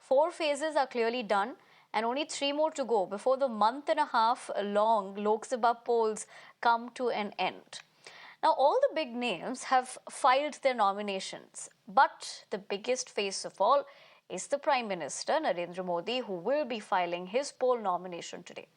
4 phases are clearly done and only 3 more to go before the month-and-a-half long Lok Sabha polls come to an end. Now, all the big names have filed their nominations, but the biggest face of all is the Prime Minister, Narendra Modi, who will be filing his poll nomination today.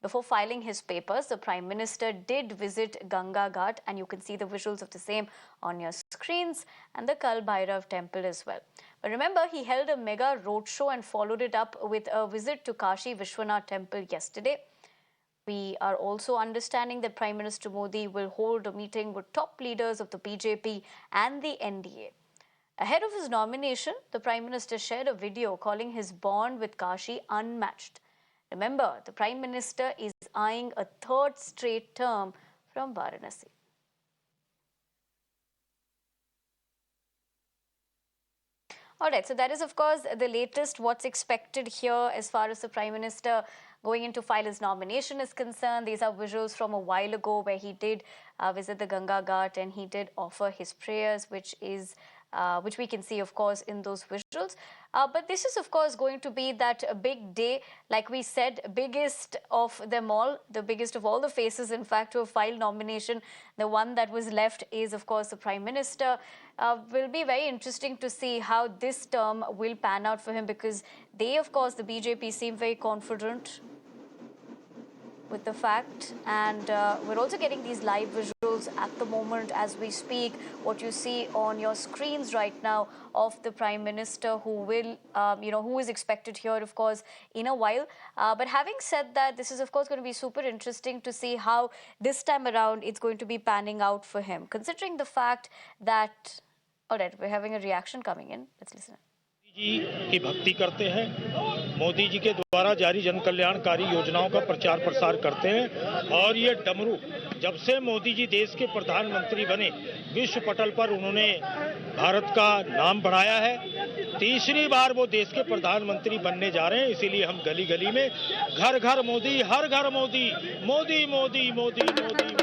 Before filing his papers, the Prime Minister did visit Ganga Ghat, and you can see the visuals of the same on your screens, and the Kal Bhairav temple as well. But remember, he held a mega roadshow and followed it up with a visit to Kashi Vishwanath temple yesterday. We are also understanding that Prime Minister Modi will hold a meeting with top leaders of the BJP and the NDA. Ahead of his nomination, the Prime Minister shared a video calling his bond with Kashi unmatched. Remember, the Prime Minister is eyeing a third straight term from Varanasi. All right, so that is, of course, the latest what's expected here as far as the Prime Minister going in to file his nomination is concerned. These are visuals from a while ago where he did visit the Ganga Ghat and he did offer his prayers, which we can see, of course, in those visuals. But this is, of course, going to be that big day, like we said, biggest of them all, the biggest of all the faces, in fact, to have filed nomination. The one that was left is, of course, the Prime Minister. Will be very interesting to see how this term will pan out for him, because they, of course, the BJP seem very confident with the fact, and we're also getting these live visuals at the moment as we speak. What you see on your screens right now of the Prime Minister, who will, who is expected here, of course, in a while. But having said that, this is, of course, going to be super interesting to see how this time around it's going to be panning out for him, considering the fact that, all right, we're having a reaction coming in. Let's listen. जी की भक्ति करते हैं, मोदी जी के द्वारा जारी जन कल्याणकारी योजनाओं का प्रचार प्रसार करते हैं, और ये डमरू जब से मोदी जी देश के प्रधानमंत्री बने, विश्व पटल पर उन्होंने भारत का नाम बढ़ाया है। तीसरी बार वो देश के प्रधानमंत्री बनने जा रहे हैं, इसीलिए हम गली गली में घर घर मोदी, हर घर Modi, Modi Modi Modi Modi Modi.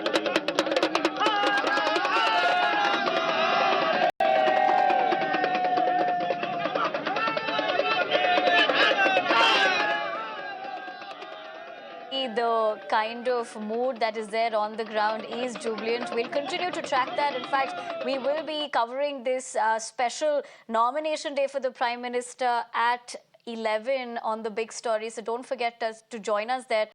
The kind of mood that is there on the ground is jubilant. We'll continue to track that. In fact, we will be covering this special nomination day for the Prime Minister at 11 on the big story. So don't forget to join us there.